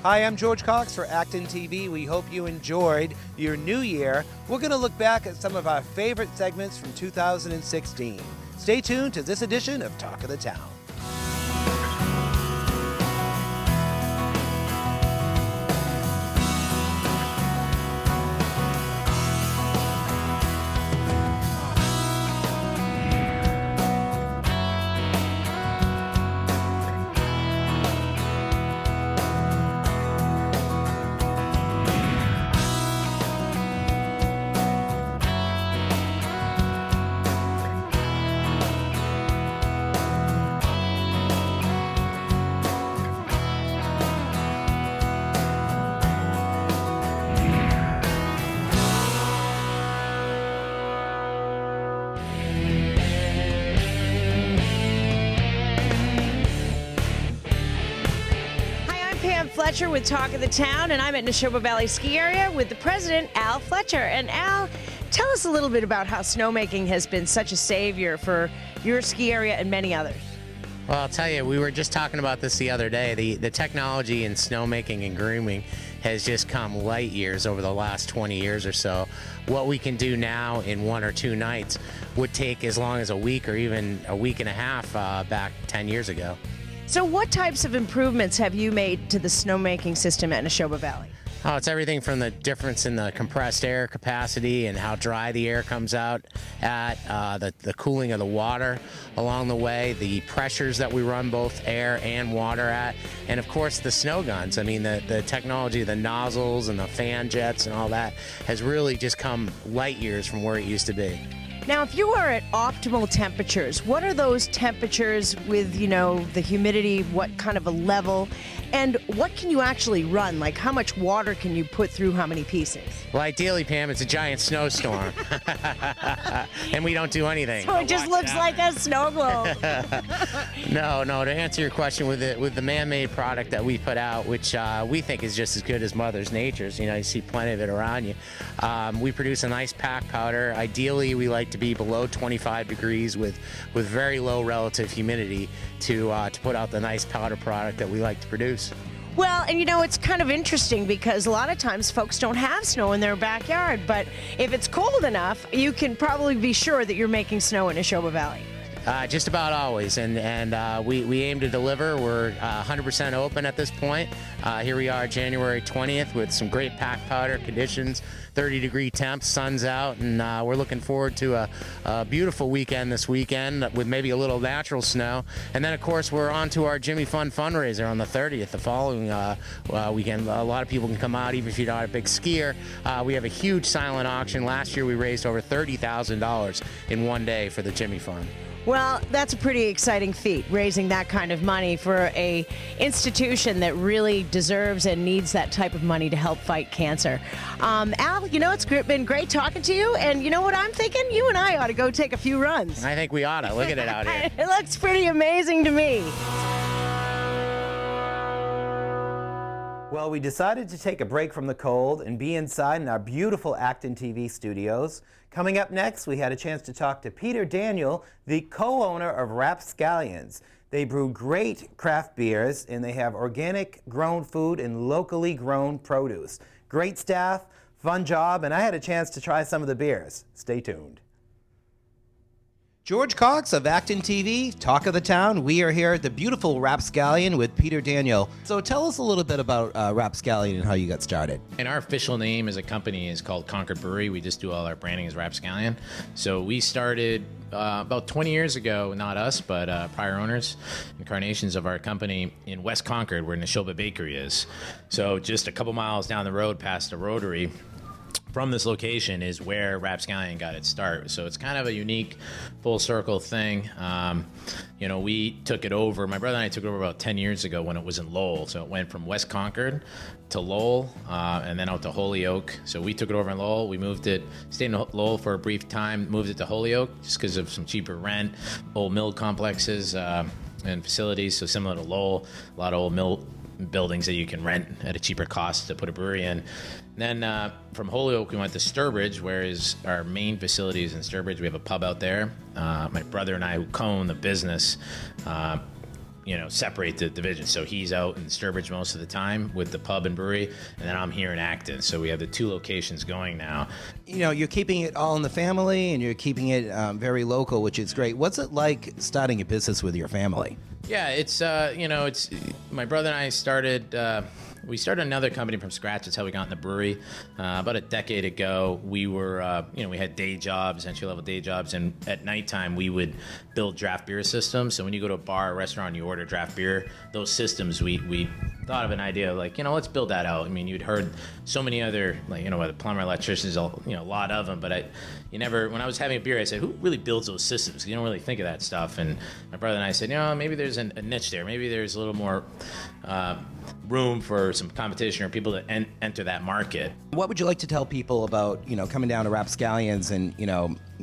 Hi, I'm George Cox for Acton TV. We hope you enjoyed your new year. We're going to look back at some of our favorite segments from 2016. Stay tuned to this edition of Talk of the Town. Fletcher with Talk of the Town, and I'm at Neshoba Valley Ski Area with the president, Al Fletcher. And Al, tell us a little bit about how snowmaking has been such a savior for your ski area and many others. Well, I'll tell you, we were just talking about this the other day. The technology in snowmaking and grooming has just come light years over the last 20 years or so. What we can do now in 1 or 2 nights would take as long as a week or even a week and a half back 10 years ago. So what types of improvements have you made to the snowmaking system at Neshoba Valley? Oh, it's everything from the difference in the compressed air capacity and how dry the air comes out at, the cooling of the water along the way, the pressures that we run both air and water at, and of course the snow guns. I mean, the technology, the nozzles and the fan jets and all that has really just come light years from where it used to be. Now, if you are at optimal temperatures, what are those temperatures with, the humidity, what kind of a level, and what can you actually run? Like, how much water can you put through how many pieces? Well, ideally, Pam, it's a giant snowstorm, and we don't do anything. So it just looks like a snow globe. No, to answer your question, with the man-made product that we put out, which we think is just as good as Mother Nature's, you see plenty of it around you, we produce a nice pack powder. Ideally, we like to be below 25 degrees with very low relative humidity to put out the nice powder product that we like to produce. Well, and it's kind of interesting because a lot of times folks don't have snow in their backyard, but if it's cold enough, you can probably be sure that you're making snow in Neshoba Valley. Just about always, and we aim to deliver. We're 100% open at this point. Here we are January 20th with some great pack powder conditions, 30-degree temps, sun's out, and we're looking forward to a beautiful weekend this weekend with maybe a little natural snow. And then, of course, we're on to our Jimmy Fun fundraiser on the 30th, the following weekend. A lot of people can come out, even if you're not a big skier. We have a huge silent auction. Last year, we raised over $30,000 in one day for the Jimmy Fun. Well, that's a pretty exciting feat, raising that kind of money for a institution that really deserves and needs that type of money to help fight cancer. Al, it's been great talking to you, and you know what I'm thinking? You and I ought to go take a few runs. I think we ought to. Look at it out here. It looks pretty amazing to me. Well, we decided to take a break from the cold and be inside in our beautiful Acton TV studios. Coming up next, we had a chance to talk to Peter Daniel, the co-owner of Rapscallions. They brew great craft beers, and they have organic grown food and locally grown produce. Great staff, fun job, and I had a chance to try some of the beers. Stay tuned. George Cox of Acton TV, Talk of the Town. We are here at the beautiful Rapscallion with Peter Daniel. So tell us a little bit about Rapscallion and how you got started. And our official name as a company is called Concord Brewery. We just do all our branding as Rapscallion. So we started about 20 years ago, not us, but prior owners, incarnations of our company in West Concord, where Neshoba Bakery is. So just a couple miles down the road past the Rotary, from this location is where Rapscallion got its start. So it's kind of a unique full circle thing. We took it over. My brother and I took it over about 10 years ago when it was in Lowell. So it went from West Concord to Lowell and then out to Holyoke. So we took it over in Lowell. We moved it, stayed in Lowell for a brief time, moved it to Holyoke just because of some cheaper rent, old mill complexes and facilities. So similar to Lowell, a lot of old mill buildings that you can rent at a cheaper cost to put a brewery in. And then from Holyoke, we went to Sturbridge, where is our main facility is in Sturbridge. We have a pub out there. My brother and I, who co-own the business, separate the division. So he's out in Sturbridge most of the time with the pub and brewery, and then I'm here in Acton. So we have the 2 locations going now. You're keeping it all in the family, and you're keeping it very local, which is great. What's it like starting a business with your family? Yeah, it's it's my brother and I started. We started another company from scratch. That's how we got in the brewery. About a decade ago, we were, we had day jobs, entry-level day jobs, and at nighttime we would build draft beer systems. So when you go to a bar or restaurant, you order draft beer. Those systems, we thought of an idea like, let's build that out. I mean, you'd heard so many other, the plumber, electricians, a lot of them, but when I was having a beer, I said, who really builds those systems? You don't really think of that stuff. And my brother and I said, maybe there's a niche there. Maybe there's a little more room for some competition or people to enter that market. What would you like to tell people about, coming down to Rapscallions and,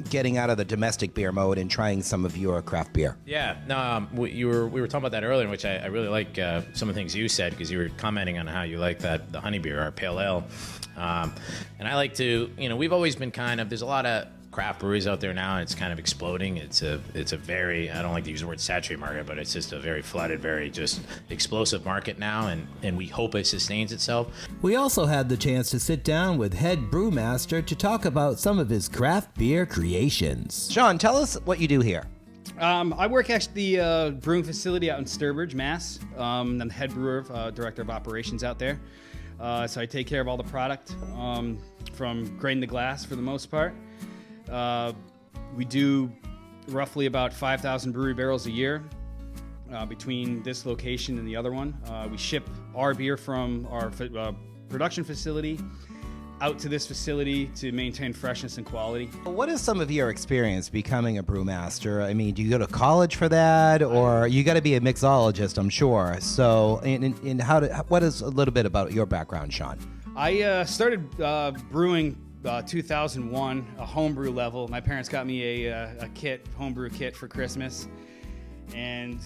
getting out of the domestic beer mode and trying some of your craft beer? Yeah, no, we were talking about that earlier, which I really like some of the things you said, because you were commenting on how you like the honey beer, our pale ale. And I like to, we've always been there's a lot of craft breweries out there now, and it's kind of exploding. It's a very, I don't like to use the word saturated market, but it's just a very flooded, very just explosive market now, and we hope it sustains itself. We also had the chance to sit down with head brewmaster to talk about some of his craft beer creations. Sean, tell us what you do here. I work at the brewing facility out in Sturbridge, Mass. I'm the head brewer, director of operations out there. So I take care of all the product from grain to glass for the most part. We do roughly about 5,000 brewery barrels a year between this location and the other one. We ship our beer from our production facility out to this facility to maintain freshness and quality. What is some of your experience becoming a brewmaster? I mean, do you go to college for that, or you got to be a mixologist, I'm sure. So, what is a little bit about your background, Sean? I started brewing 2001, a homebrew level. My parents got me a homebrew kit for Christmas, and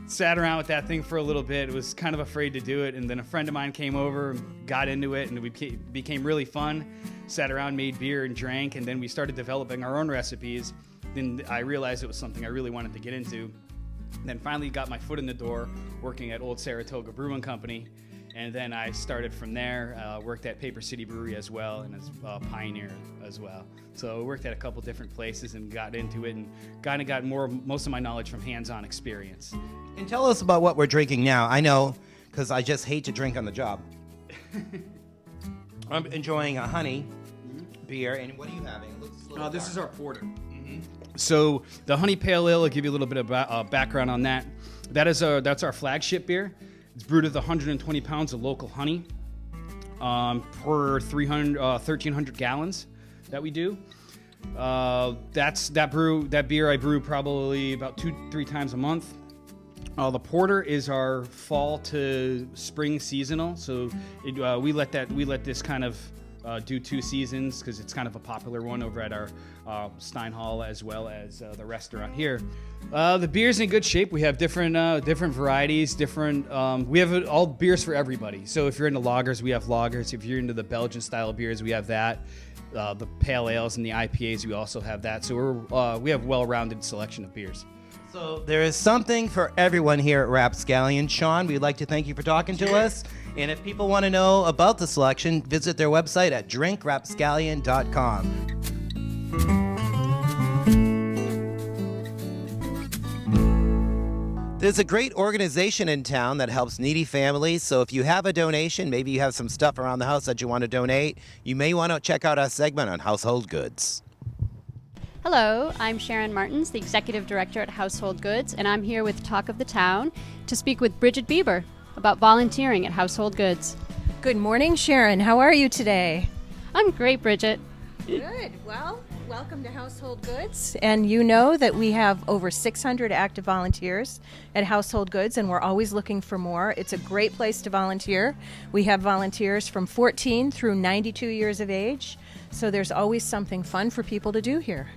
sat around with that thing for a little bit. I was kind of afraid to do it, and then a friend of mine came over, got into it, and it became really fun. Sat around, made beer, and drank, and then we started developing our own recipes. Then I realized it was something I really wanted to get into. Then finally got my foot in the door working at Old Saratoga Brewing Company. And then I started from there, worked at Paper City Brewery as well, and as Pioneer as well. So I worked at a couple different places and got into it, and kind of got most of my knowledge from hands-on experience. And tell us about what we're drinking now. I know, because I just hate to drink on the job. I'm enjoying a honey beer, and what are you having? It looks a little This dark. is our porter. So the honey pale ale, I'll give you a little bit of background on that. That's our flagship beer. It's brewed with 120 pounds of local honey per 1,300 gallons that we do. That beer I brew probably about 2-3 times a month. The porter is our fall to spring seasonal, so we let this kind of do 2 seasons because it's kind of a popular one over at our Stein Hall as well as the restaurant here. The beer's in good shape. We have different varieties, we have all beers for everybody. So if you're into lagers, we have lagers. If you're into the Belgian style beers, we have that. The pale ales and the IPAs, we also have that. So we have a well-rounded selection of beers. So there is something for everyone here at Rapscallion. Sean, we'd like to thank you for talking to us. And if people want to know about the selection, visit their website at drinkrapscallion.com. There's a great organization in town that helps needy families, so if you have a donation, maybe you have some stuff around the house that you want to donate, you may want to check out our segment on household goods. Hello, I'm Sharon Martins, the Executive Director at Household Goods, and I'm here with Talk of the Town to speak with Bridget Bieber about volunteering at Household Goods. Good morning, Sharon. How are you today? I'm great, Bridget. Good. Well, welcome to Household Goods. And you know that we have over 600 active volunteers at Household Goods, and we're always looking for more. It's a great place to volunteer. We have volunteers from 14 through 92 years of age, so there's always something fun for people to do here.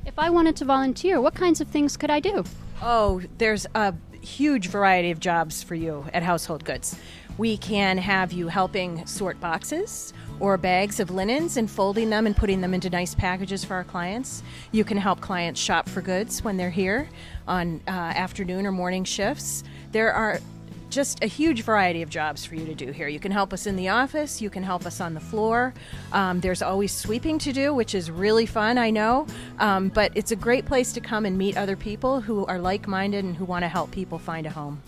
If I wanted to volunteer, what kinds of things could I do? Oh, there's a huge variety of jobs for you at Household Goods. We can have you helping sort boxes or bags of linens and folding them and putting them into nice packages for our clients. You can help clients shop for goods when they're here on afternoon or morning shifts. there are just a huge variety of jobs for you to do here. You can help us in the office, you can help us on the floor. There's always sweeping to do, which is really fun, I know. But it's a great place to come and meet other people who are like-minded and who want to help people find a home.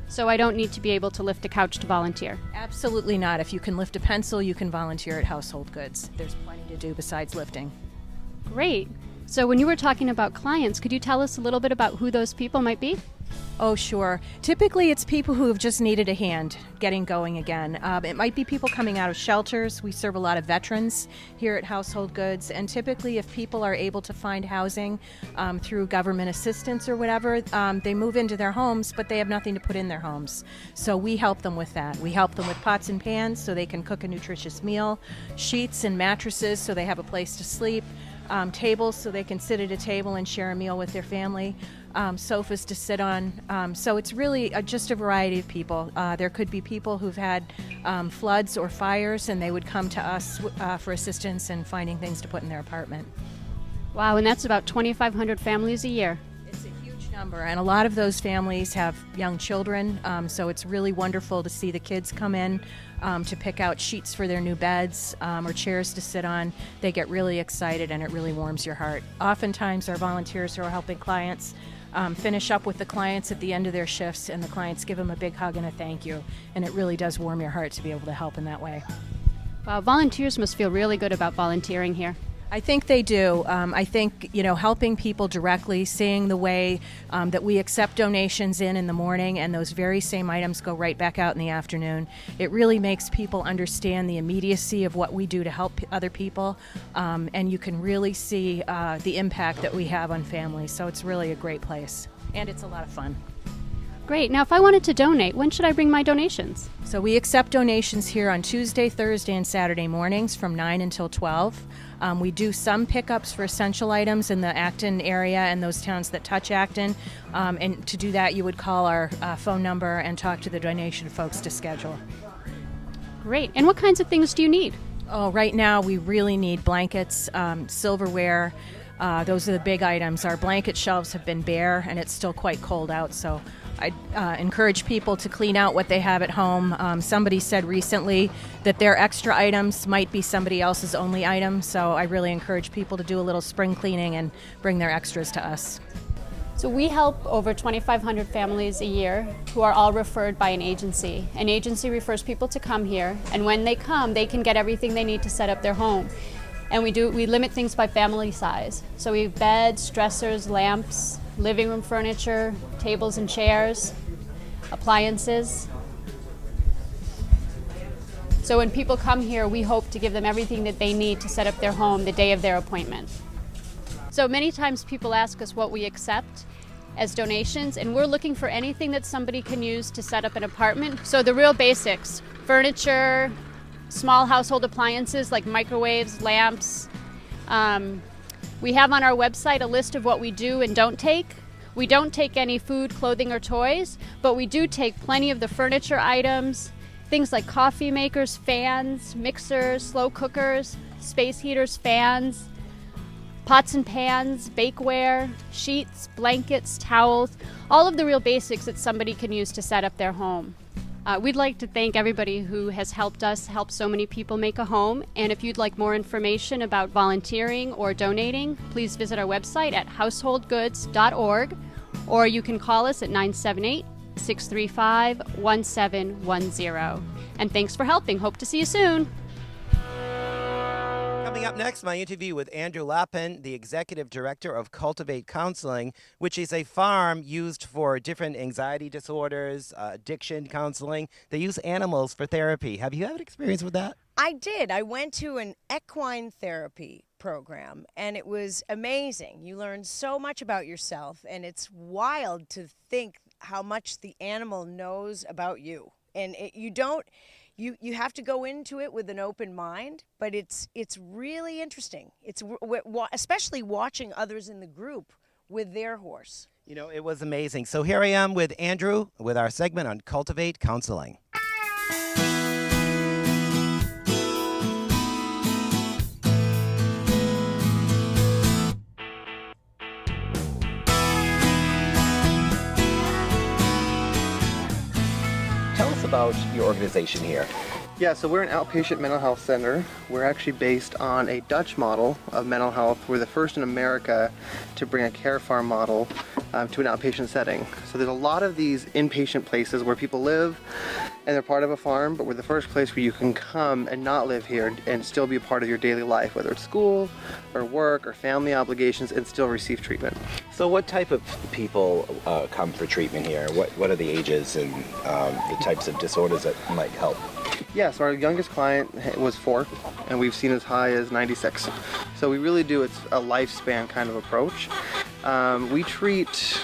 So I don't need to be able to lift a couch to volunteer. Absolutely not. If you can lift a pencil, you can volunteer at Household Goods. There's plenty to do besides lifting. Great. So when you were talking about clients, could you tell us a little bit about who those people might be? Oh, sure. Typically, it's people who have just needed a hand getting going again. It might be people coming out of shelters. We serve a lot of veterans here at Household Goods, and typically, if people are able to find housing through government assistance or whatever, they move into their homes, but they have nothing to put in their homes. So we help them with that. We help them with pots and pans so they can cook a nutritious meal, sheets and mattresses so they have a place to sleep, tables so they can sit at a table and share a meal with their family, sofas to sit on. So it's really just a variety of people. There could be people who've had floods or fires, and they would come to us for assistance in finding things to put in their apartment. Wow, and that's about 2,500 families a year. It's a huge number, and a lot of those families have young children, so it's really wonderful to see the kids come in to pick out sheets for their new beds or chairs to sit on. They get really excited, and it really warms your heart. Oftentimes, our volunteers who are helping clients finish up with the clients at the end of their shifts, and the clients give them a big hug and a thank you, and it really does warm your heart to be able to help in that way. Wow, volunteers must feel really good about volunteering here. I think they do. I think, helping people directly, seeing the way that we accept donations in the morning and those very same items go right back out in the afternoon, it really makes people understand the immediacy of what we do to help other people, and you can really see the impact that we have on families. So it's really a great place, and it's a lot of fun. Great. Now, if I wanted to donate, when should I bring my donations? So we accept donations here on Tuesday, Thursday, and Saturday mornings from 9 until 12. We do some pickups for essential items in the Acton area and those towns that touch Acton. And to do that, you would call our phone number and talk to the donation folks to schedule. Great. And what kinds of things do you need? Oh, right now we really need blankets, silverware. Those are the big items. Our blanket shelves have been bare, and it's still quite cold out, so I encourage people to clean out what they have at home. Somebody said recently that their extra items might be somebody else's only item, so I really encourage people to do a little spring cleaning and bring their extras to us. So we help over 2,500 families a year who are all referred by an agency. An agency refers people to come here, and when they come, they can get everything they need to set up their home. And we limit things by family size. So we have beds, dressers, lamps, living room furniture, tables and chairs, appliances. So when people come here, we hope to give them everything that they need to set up their home the day of their appointment. So many times people ask us what we accept as donations, and we're looking for anything that somebody can use to set up an apartment. So the real basics: furniture, small household appliances like microwaves, lamps. We have on our website a list of what we do and don't take. We don't take any food, clothing, or toys, but we do take plenty of the furniture items, things like coffee makers, fans, mixers, slow cookers, space heaters, fans, pots and pans, bakeware, sheets, blankets, towels, all of the real basics that somebody can use to set up their home. We'd like to thank everybody who has helped us help so many people make a home. And if you'd like more information about volunteering or donating, please visit our website at householdgoods.org, or you can call us at 978-635-1710. And thanks for helping. Hope to see you soon. Coming up next, my interview with Andrew Lappin, the Executive Director of Cultivate Counseling, which is a farm used for different anxiety disorders, addiction counseling. They use animals for therapy. Have you had experience with that? I did. I went to an equine therapy program, and it was amazing. You learn so much about yourself, and it's wild to think how much the animal knows about you. And you have to go into it with an open mind, but it's really interesting. It's especially watching others in the group with their horse. You know, it was amazing. So here I am with Andrew with our segment on Cultivate Counseling. about your organization here. Yeah, so we're an outpatient mental health center. We're actually based on a Dutch model of mental health. We're the first in America to bring a care farm model to an outpatient setting. So there's a lot of these inpatient places where people live and they're part of a farm, but we're the first place where you can come and not live here and still be a part of your daily life, whether it's school or work or family obligations, and still receive treatment. So what type of people come for treatment here? What are the ages and the types of disorders that might help? Yeah, so our youngest client was 4, and we've seen as high as 96. So we really do, it's a lifespan kind of approach. We treat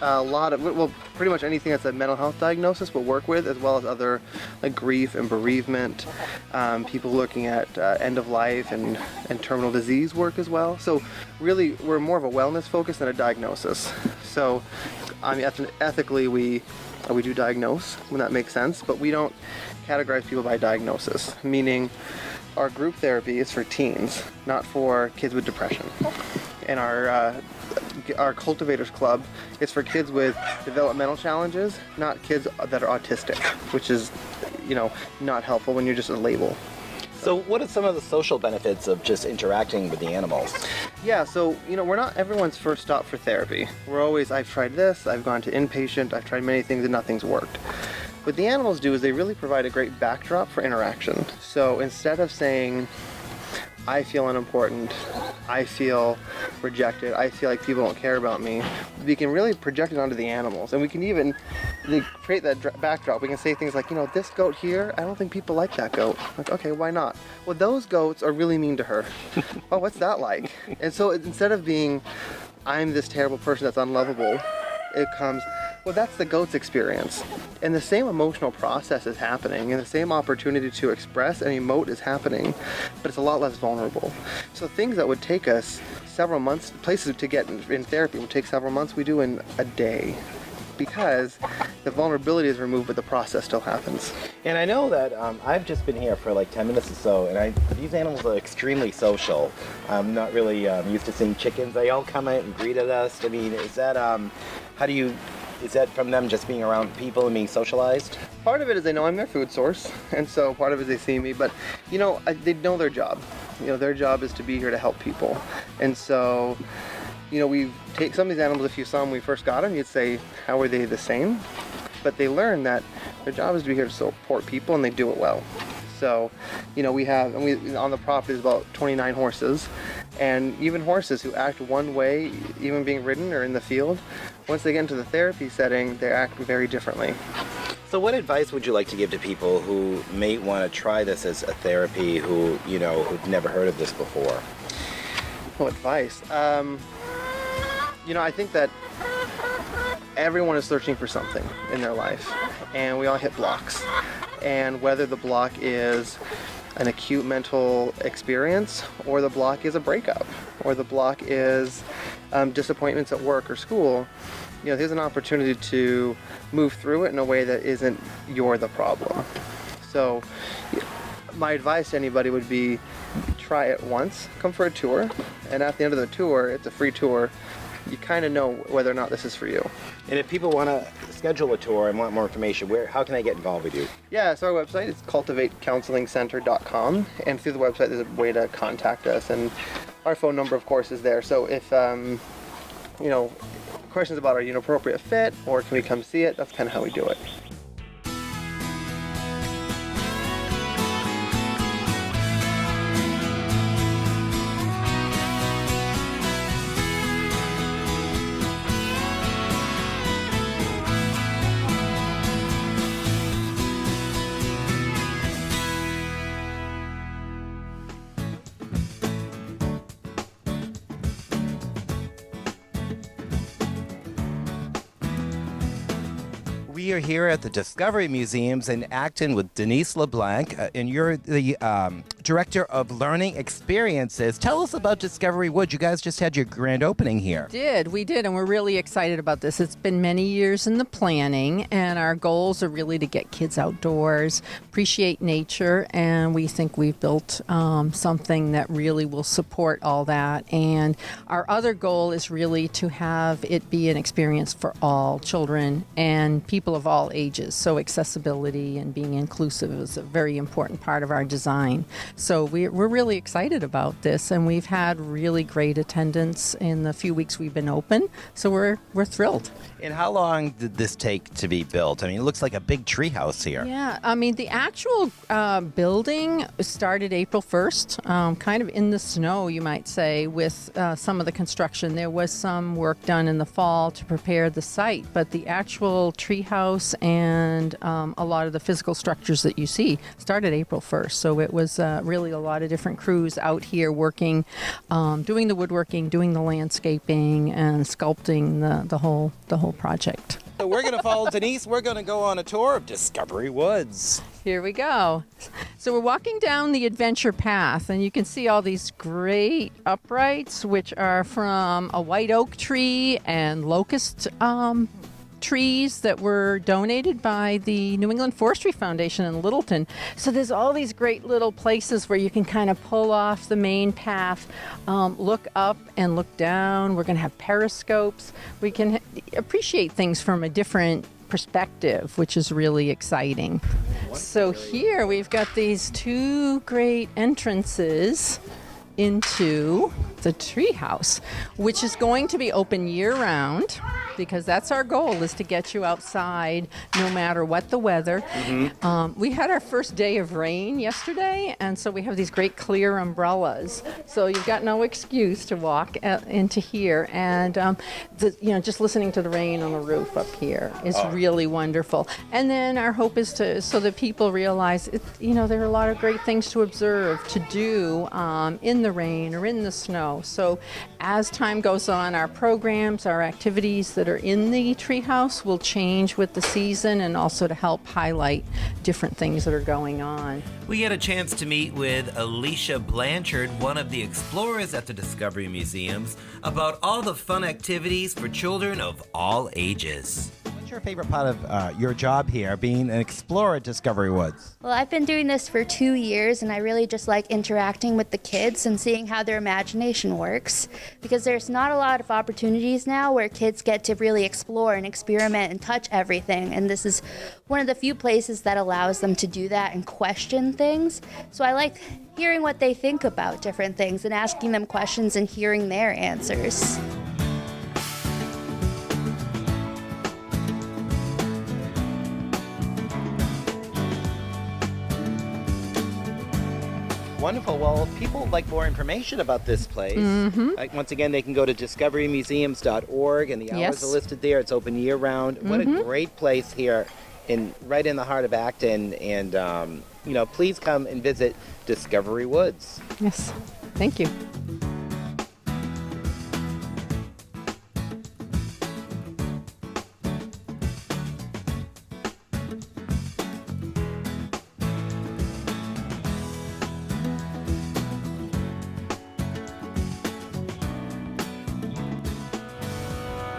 a lot of, well, pretty much anything that's a mental health diagnosis we'll work with, as well as other like grief and bereavement, people looking at end of life and terminal disease work as well. So really, we're more of a wellness focus than a diagnosis. So I mean, ethically, we do diagnose when that makes sense, but we don't categorize people by diagnosis, meaning our group therapy is for teens, not for kids with depression. And our Cultivators Club is for kids with developmental challenges, not kids that are autistic, which is, not helpful when you're just a label. So what are some of the social benefits of just interacting with the animals? Yeah, so, we're not everyone's first stop for therapy. We're always, I've tried this, I've gone to inpatient, I've tried many things and nothing's worked. What the animals do is they really provide a great backdrop for interaction. So instead of saying, I feel unimportant, I feel rejected, I feel like people don't care about me, we can really project it onto the animals. And we can even create that backdrop. We can say things like, this goat here, I don't think people like that goat. Like, okay, why not? Well, those goats are really mean to her. Oh, what's that like? And so instead of being, I'm this terrible person that's unlovable, it comes, well, that's the goat's experience. And the same emotional process is happening, and the same opportunity to express and emote is happening, but it's a lot less vulnerable. So things that would take us several months, places to get in therapy would take several months, we do in a day, because the vulnerability is removed, but the process still happens. And I know that I've just been here for like 10 minutes or so, and these animals are extremely social. I'm not really used to seeing chickens. They all come out and greeted us. I mean, is that, is that from them just being around people and being socialized? Part of it is they know I'm their food source, and so part of it is they see me, but they know their job. Their job is to be here to help people. And so, we take some of these animals, if you saw them when we first got them, you'd say, how are they the same? But they learn that their job is to be here to support people, and they do it well. So, we have, on the property there's about 29 horses, and even horses who act one way, even being ridden or in the field, once they get into the therapy setting, they act very differently. So what advice would you like to give to people who may want to try this as a therapy, who've never heard of this before? What advice? I think that everyone is searching for something in their life, and we all hit blocks. And whether the block is an acute mental experience, or the block is a breakup, or the block is disappointments at work or school, there's an opportunity to move through it in a way that isn't you're the problem. So my advice to anybody would be, try it once, come for a tour, and at the end of the tour, it's a free tour, you kind of know whether or not this is for you. And if people want to schedule a tour and want more information, how can they get involved with you? Yeah, so our website is cultivatecounselingcenter.com, and through the website there's a way to contact us, and our phone number, of course, is there. So if questions about are you an appropriate fit, or can we come see it, that's kind of how we do it. We are here at the Discovery Museums in Acton with Denise LeBlanc, and you're the Director of Learning Experiences. Tell us about Discovery Woods. You guys just had your grand opening here. We did, and we're really excited about this. It's been many years in the planning, and our goals are really to get kids outdoors, appreciate nature, and we think we've built something that really will support all that. And our other goal is really to have it be an experience for all children and people people of all ages. So accessibility and being inclusive is a very important part of our design. So we're really excited about this, and we've had really great attendance in the few weeks we've been open. So we're thrilled. And how long did this take to be built? I mean, it looks like a big tree house here. Yeah, I mean, the actual building started April 1st, kind of in the snow, you might say, with some of the construction. There was some work done in the fall to prepare the site, but the actual tree house and a lot of the physical structures that you see started April 1st. So it was really a lot of different crews out here working, doing the woodworking, doing the landscaping, and sculpting the whole project. So we're going to follow Denise. We're going to go on a tour of Discovery Woods. Here we go. So we're walking down the adventure path, and you can see all these great uprights, which are from a white oak tree and locust trees that were donated by the New England Forestry Foundation in Littleton. So there's all these great little places where you can kind of pull off the main path, look up and look down. We're going to have periscopes. We can appreciate things from a different perspective, which is really exciting. So here we've got these two great entrances into the treehouse, which is going to be open year-round, because that's our goal, is to get you outside no matter what the weather. We had our first day of rain yesterday, and so we have these great clear umbrellas. So you've got no excuse to walk into here. And just listening to the rain on the roof up here is really wonderful. And then our hope is so that people realize, there are a lot of great things to observe, to do in the rain or in the snow. So as time goes on, our programs, our activities that are in the treehouse will change with the season, and also to help highlight different things that are going on. We had a chance to meet with Alicia Blanchard, one of the explorers at the Discovery Museums, about all the fun activities for children of all ages. What's your favorite part of your job here, being an explorer at Discovery Woods? Well, I've been doing this for 2 years, and I really just like interacting with the kids and seeing how their imagination works, because there's not a lot of opportunities now where kids get to really explore and experiment and touch everything, and this is one of the few places that allows them to do that and question things. So I like hearing what they think about different things and asking them questions and hearing their answers. Wonderful. Well, if people would like more information about this place, once again, they can go to discoverymuseums.org, and the hours are listed there. It's open year-round. What a great place here, right in the heart of Acton. And, please come and visit Discovery Woods. Yes. Thank you.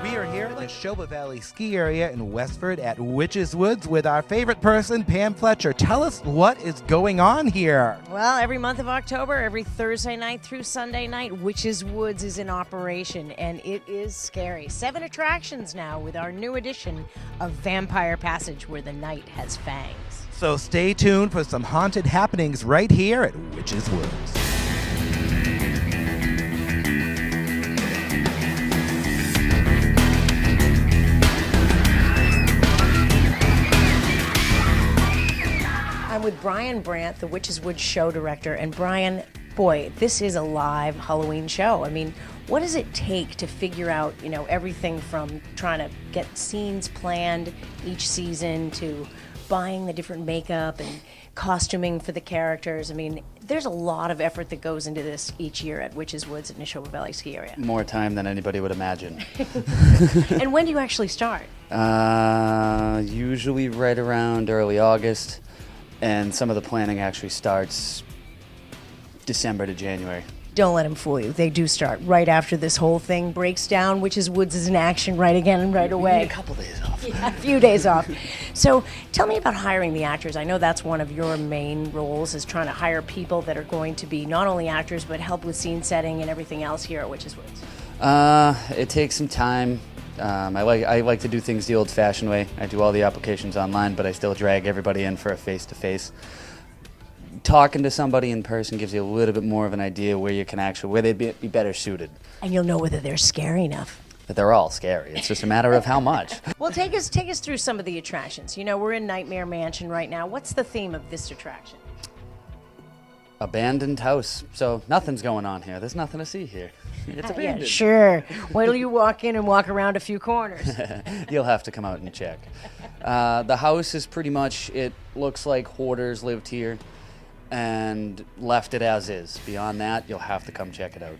We are here in the Neshoba Valley ski area in Westford at Witches Woods with our favorite person, Pam Fletcher. Tell us what is going on here. Well, every month of October, every Thursday night through Sunday night, Witches Woods is in operation, and it is scary. 7 attractions now with our new edition of Vampire Passage, where the night has fangs. So stay tuned for some haunted happenings right here at Witches Woods. I'm with Brian Brandt, the Witches Woods show director. And Brian, boy, this is a live Halloween show. I mean, what does it take to figure out, everything from trying to get scenes planned each season to buying the different makeup and costuming for the characters? I mean, there's a lot of effort that goes into this each year at Witches Woods at Neshoba Valley Ski Area. More time than anybody would imagine. And when do you actually start? Usually right around early August. And some of the planning actually starts December to January. Don't let them fool you. They do start right after this whole thing breaks down. Witches Woods is in action right again and right away. We need a couple days off. Yeah, a few days off. So tell me about hiring the actors. I know that's one of your main roles, is trying to hire people that are going to be not only actors, but help with scene setting and everything else here at Witches Woods. It takes some time. I like to do things the old-fashioned way. I do all the applications online, but I still drag everybody in for a face-to-face. Talking to somebody in person gives you a little bit more of an idea where they'd be better suited. And you'll know whether they're scary enough. But they're all scary. It's just a matter of how much. Well, take us through some of the attractions. You know, we're in Nightmare Mansion right now. What's the theme of this attraction? Abandoned house. So nothing's going on here. There's nothing to see here. It's abandoned. Yeah, sure. Wait till you walk in and walk around a few corners. You'll have to come out and check. The house is pretty much, it looks like hoarders lived here and left it as is. Beyond that, you'll have to come check it out.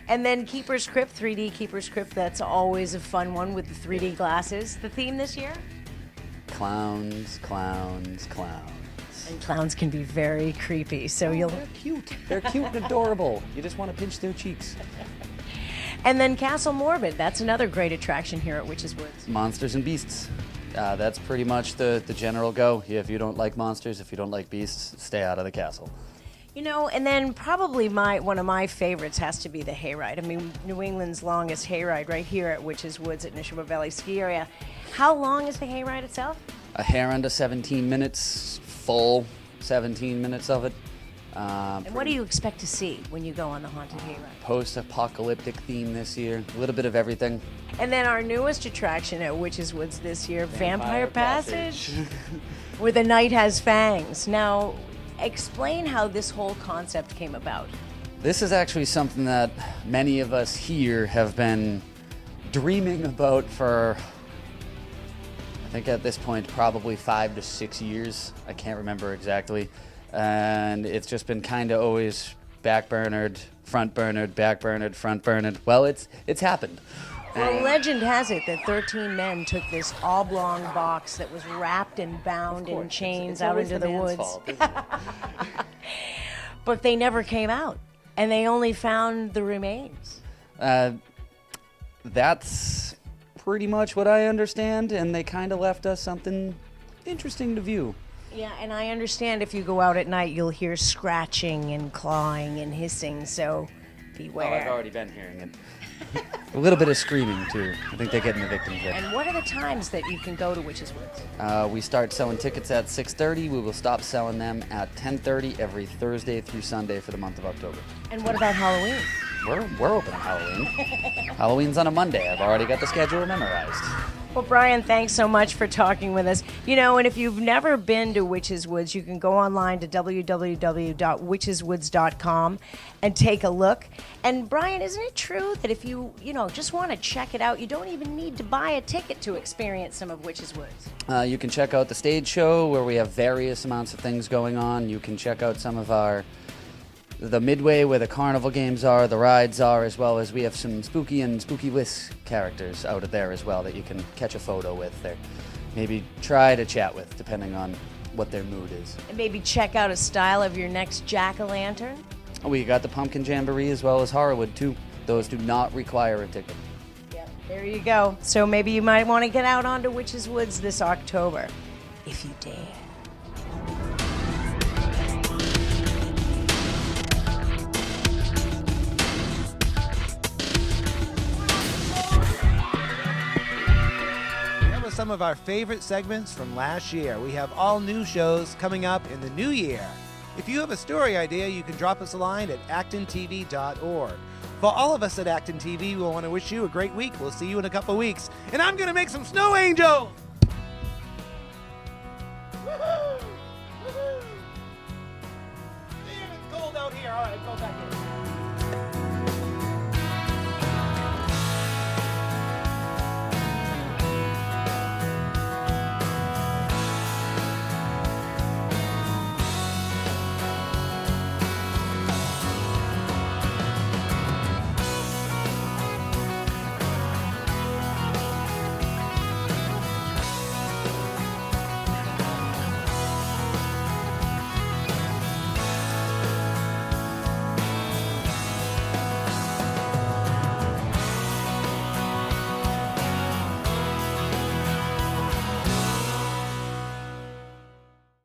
And then Keeper's Crypt, 3D Keeper's Crypt. That's always a fun one with the 3D glasses. The theme this year? Clowns, clowns, clowns. And clowns can be very creepy, so you'll... They're cute. They're cute and adorable. You just want to pinch their cheeks. And then Castle Morbid. That's another great attraction here at Witches Woods. Monsters and beasts. That's pretty much the general go. If you don't like monsters, if you don't like beasts, stay out of the castle. You know, and then probably one of my favorites has to be the hayride. I mean, New England's longest hayride right here at Witches Woods at Neshoba Valley Ski Area. How long is the hayride itself? A hair under 17 minutes, full 17 minutes of it. And what do you expect to see when you go on the Haunted Hayride? Post-apocalyptic theme this year, a little bit of everything. And then our newest attraction at Witches Woods this year, Vampire Passage, where the night has fangs. Now, explain how this whole concept came about. This is actually something that many of us here have been dreaming about for, I think at this point, probably 5 to 6 years. I can't remember exactly. And it's just been kind of always back-burnered, front-burnered, back-burnered, front-burnered. Well, it's happened. Well, legend has it that 13 men took this oblong box that was wrapped and bound in chains out into the woods. Fault, but they never came out, and they only found the remains. That's pretty much what I understand, and they kind of left us something interesting to view. Yeah, and I understand if you go out at night, you'll hear scratching and clawing and hissing, so beware. Oh, I've already been hearing it. A little bit of screaming, too. I think they're getting the victims in. And what are the times that you can go to Witches Woods? We start selling tickets at 6:30. We will stop selling them at 10:30 every Thursday through Sunday for the month of October. And what about Halloween? We're open on Halloween. Halloween's on a Monday. I've already got the schedule memorized. Well, Brian, thanks so much for talking with us. You know, and if you've never been to Witches Woods, you can go online to www.witcheswoods.com and take a look. And Brian, isn't it true that if you just want to check it out, you don't even need to buy a ticket to experience some of Witches Woods? You can check out the stage show where we have various amounts of things going on. You can check out some of the midway where the carnival games are, the rides are, as well as we have some spooky and spooky-less characters out there as well that you can catch a photo with or maybe try to chat with, depending on what their mood is. And maybe check out a style of your next jack-o'-lantern? We got the Pumpkin Jamboree as well as Horrorwood, too. Those do not require a ticket. Yep, there you go. So maybe you might want to get out onto Witches Woods this October, if you dare. Some of our favorite segments from last year. We have all new shows coming up in the new year. If you have a story idea, you can drop us a line at ActonTV.org. For all of us at Acton TV, we want to wish you a great week. We'll see you in a couple weeks. And I'm going to make some snow angels! Woohoo! Woohoo! Damn, it's cold out here. All right, go back in.